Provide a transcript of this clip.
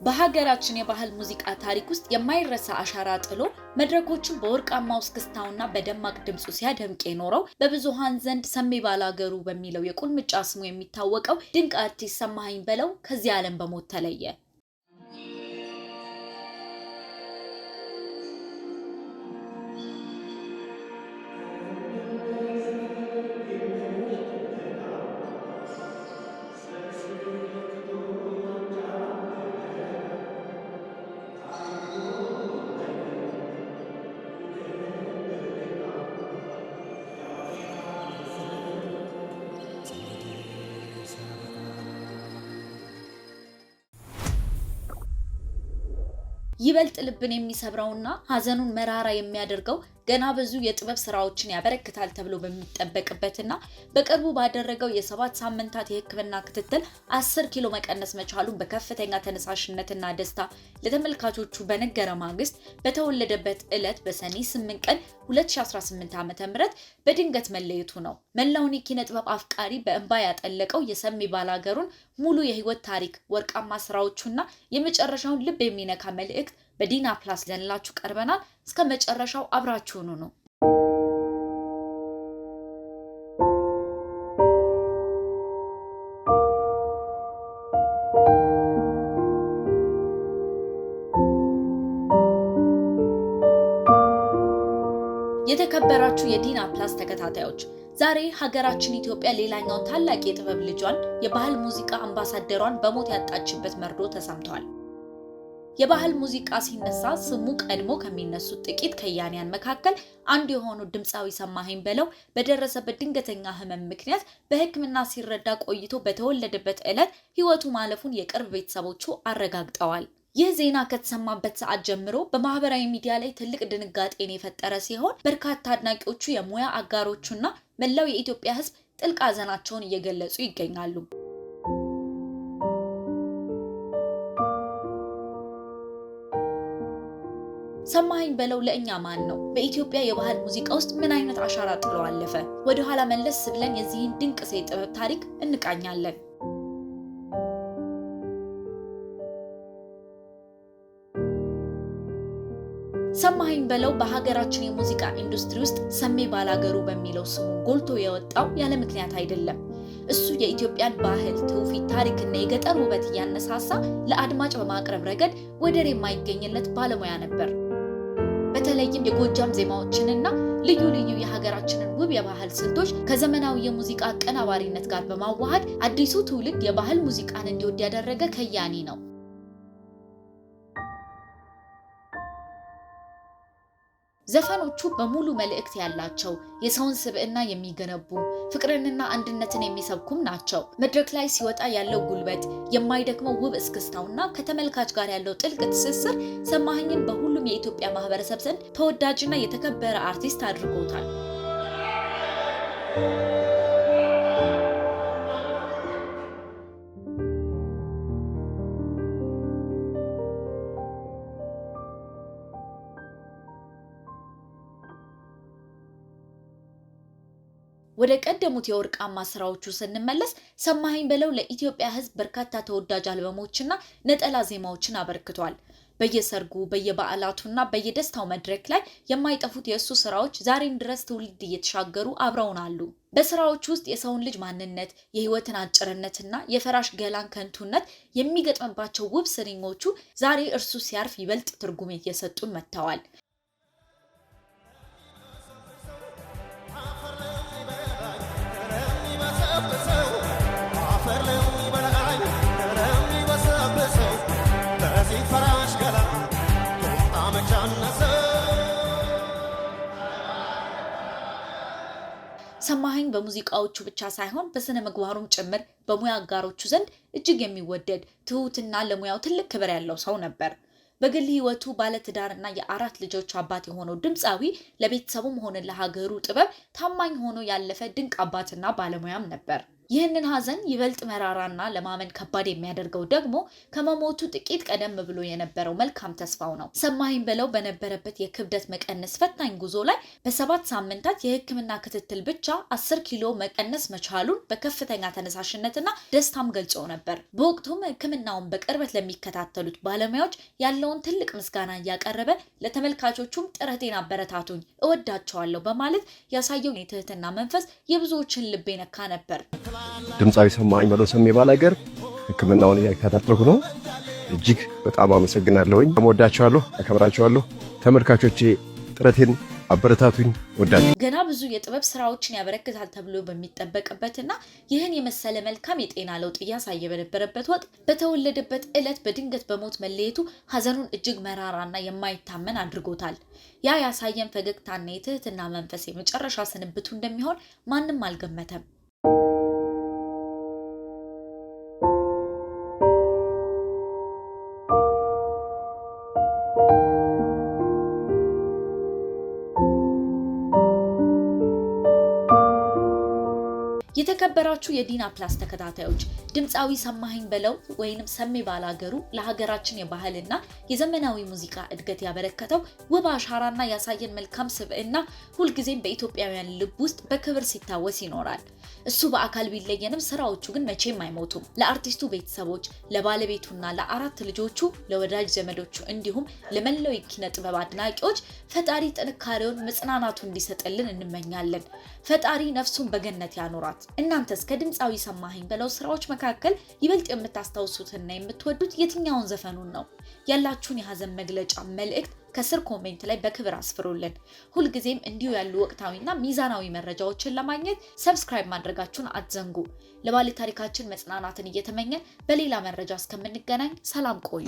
በሀገራችን የባህል ሙዚቃ ታሪክ ውስጥ የማይረሳ አሻራ ጥሎ መድረኮችን በወርቃማው እስክስታውና በደማቅ ድምጹ ሲያደምቅ የኖረው በብዙሃን ዘንድ ሰሜ ባላገሩ በሚለው የቁልምጫ ስሙ የሚታወቀው ድንቅ አርቲስት ሰማኸኝ በለው ከዚህ ዓለም በሞት ተለየ። ይበልጥ ልብን የሚሰብረውና ሀዘኑን መራራ የሚያደርገው ገና ብዙ የጥበብ ስራዎችን ያበረክታል ተብሎ በሚጠበቅበትና በቅርቡ ባደረገው የ7 ሳምንታት የሕክምና ክትትል 10 ኪሎ መቀነስ መቻሉን በከፍተኛ ተነሳሽነትና ደስታ ለተመልካቾቹ በነገረ ማግስት በተወለደበት ዕለት በሰኔ 8 ቀን 2018 ዓ.ም በድንገት መለየቱ ነው። መላውን የኪነ ጥበብ አፍቃሪ በእንባ ያጠለቀው የሰሜ ባላገሩን ሙሉ የህይወት ታሪክ ወርቃማ ስራዎቹና የመጨረሻውን ልብ የሚነካ መልእክት በዲና ፕላስ ይዘንላችሁ ቀርበናል። እስከ መጨረሻው አብራችሁኑ ነው። የተከበራችሁ የዲና ፕላስ ተከታታዮች ዛሬ ሀገራችን ኢትዮጵያ ሌላኛውን ታላቅ የጥበብ ልጇን የባህል ሙዚቃ አምባሳደሯን በሞት ያጣችበት መርዶ ተሰምቷል። የባህል ሙዚቃ ሲነሳ ስሙ ቀድሞ ከሚነሱት ጥቂት ከያንያን መካከል አንዱ የሆነው ድምፃዊ ሰማኸኝ በለው በደረሰበት ድንገተኛ ህመም ምክንያት በሕክምና ሲረዳ ቆይቶ በተወለደበት ዕለት ህይወቱ ማለፉን የቅርብ ቤተሰቦቹ አረጋግጠዋል። ይህ ዜና ከተሰማበት ሰዓት ጀምሮ በማህበራዊ ሚዲያ ላይ ትልቅ ድንጋጤን የፈጠረ ሲሆን በርካታ አድናቂዎቹ፣ የሙያ አጋሮቹና መላው የኢትዮጵያ ህዝብ ጥልቅ ሐዘናቸውን እየገለጹ ይገኛሉ። ሰማኸኝ በለው ለእኛ ማን ነው? በኢትዮጵያ የባህል ሙዚቃ ውስጥ ምን አይነት አሻራ ጥሎ አለፈ? ወደ ኋላ መለስ ብለን የዚህን ድንቅ ሴት ጥበብ ታሪክ እንቃኛለን። ሰማኸኝ በለው በሀገራችን የሙዚቃ ኢንዱስትሪ ውስጥ ሰሜ ባላገሩ በሚለው ስሙ ጎልቶ የወጣው ያለ ምክንያት አይደለም። እሱ የኢትዮጵያን ባህል፣ ትውፊት፣ ታሪክና የገጠር ውበት እያነሳሳ ለአድማጭ በማቅረብ ረገድ ወደር የማይገኝለት ባለሙያ ነበር። በተለይም የጎጃም ዜማዎችንና ልዩ ልዩ የሀገራችንን ውብ የባህል ስልቶች ከዘመናዊ የሙዚቃ አቀናባሪነት ጋር በማዋሃድ አዲሱ ትውልድ የባህል ሙዚቃን እንዲወድ ያደረገ ከያኒ ነው። ዘፈኖቹ በሙሉ መልእክት ያላቸው፣ የሰውን ስብዕና የሚገነቡ፣ ፍቅርንና አንድነትን የሚሰብኩም ናቸው። መድረክ ላይ ሲወጣ ያለው ጉልበት፣ የማይደክመው ውብ እስክስታውና ከተመልካች ጋር ያለው ጥልቅ ትስስር ሰማኸኝን በሁሉም የኢትዮጵያ ማህበረሰብ ዘንድ ተወዳጅና የተከበረ አርቲስት አድርጎታል። ወደ ቀደሙት የወርቃማ ስራዎቹ ስንመለስ ሰማኸኝ በለው ለኢትዮጵያ ሕዝብ በርካታ ተወዳጅ አልበሞችና ነጠላ ዜማዎችን አበርክቷል። በየሰርጉ በየበዓላቱና በየደስታው መድረክ ላይ የማይጠፉት የእሱ ስራዎች ዛሬም ድረስ ትውልድ እየተሻገሩ አብረውን አሉ። በስራዎቹ ውስጥ የሰውን ልጅ ማንነት፣ የህይወትን አጭርነትና የፈራሽ ገላን ከንቱነት የሚገጥምባቸው ውብ ስንኞቹ ዛሬ እርሱ ሲያርፍ ይበልጥ ትርጉም እየሰጡን መጥተዋል። ሰማኸኝ በሙዚቃዎቹ ብቻ ሳይሆን በስነ ምግባሩም ጭምር በሙያ አጋሮቹ ዘንድ እጅግ የሚወደድ ትሁትና ለሙያው ትልቅ ክብር ያለው ሰው ነበር። በግል ህይወቱ ባለትዳርና የ4 ልጆች አባት የሆነው ድምፃዊ ለቤተሰቡም ሆነ ለሀገሩ ጥበብ ታማኝ ሆኖ ያለፈ ድንቅ አባትና ባለሙያም ነበር። ይህንን ሐዘን ይበልጥ መራራና ለማመን ከባድ የሚያደርገው ደግሞ ከመሞቱ ጥቂት ቀደም ብሎ የነበረው መልካም ተስፋው ነው። ሰማኸኝ በለው በነበረበት የክብደት መቀነስ ፈታኝ ጉዞ ላይ በ7 ሳምንታት የሕክምና ክትትል ብቻ 10 ኪሎ መቀነስ መቻሉን በከፍተኛ ተነሳሽነትና ደስታም ገልጾ ነበር። በወቅቱም ሕክምናውን በቅርበት ለሚከታተሉት ባለሙያዎች ያለውን ትልቅ ምስጋና እያቀረበ ለተመልካቾቹም ጥረቴን አበረታቱኝ፣ እወዳቸዋለሁ በማለት ያሳየው የትህትና መንፈስ የብዙዎችን ልብ የነካ ነበር። ድምጻዊ ሰማኸኝ በለው ሰሜ ባላገር ሕክምናውን እያከታተልኩ ነው። እጅግ በጣም አመሰግናለሁኝ። እወዳቸዋለሁ፣ አከብራቸዋለሁ። ተመልካቾቼ ጥረቴን አበረታቱኝ፣ ወዳችሁ። ገና ብዙ የጥበብ ስራዎችን ያበረክታል ተብሎ በሚጠበቅበትና ይህን የመሰለ መልካም የጤና ለውጥ እያሳየ በነበረበት ወቅት በተወለደበት ዕለት በድንገት በሞት መለየቱ ሐዘኑን እጅግ መራራና የማይታመን አድርጎታል። ያ ያሳየን ፈገግታና የትህትና መንፈስ የመጨረሻ ስንብቱ እንደሚሆን ማንም አልገመተም። የተከበራችሁ የዲና ፕላስ ተከታታዮች ድምጻዊ ሰማኸኝ በለው ወይንም ሰሜ ባላገሩ ለሀገራችን የባህልና የዘመናዊ ሙዚቃ እድገት ያበረከተው ውብ አሻራና ያሳየን መልካም ስብዕና ሁልጊዜም በኢትዮጵያውያን ልብ ውስጥ በክብር ሲታወስ ይኖራል። እሱ በአካል ቢለየንም ስራዎቹ ግን መቼም አይሞቱም። ለአርቲስቱ ቤተሰቦች፣ ለባለቤቱና ለአራት ልጆቹ፣ ለወዳጅ ዘመዶቹ እንዲሁም ለመላው የኪነ ጥበብ አድናቂዎች ፈጣሪ ጥንካሬውን መጽናናቱ እንዲሰጥልን እንመኛለን። ፈጣሪ ነፍሱን በገነት ያኖራት። እናንተስ ከድምጻዊ ሰማኸኝ በለው ስራዎች መካከል ይበልጥ የምታስታውሱትና የምትወዱት የትኛውን ዘፈኑን ነው? ያላችሁን የሐዘን መግለጫ መልእክት ከስር ኮሜንት ላይ በክብር አስፍሩልን። ሁልጊዜም እንዲሁ ያሉ ወቅታዊና ሚዛናዊ መረጃዎችን ለማግኘት ሰብስክራይብ ማድረጋችሁን አትዘንጉ። ለባለ ታሪካችን መጽናናትን እየተመኘን በሌላ መረጃ እስከምንገናኝ ሰላም ቆዩ።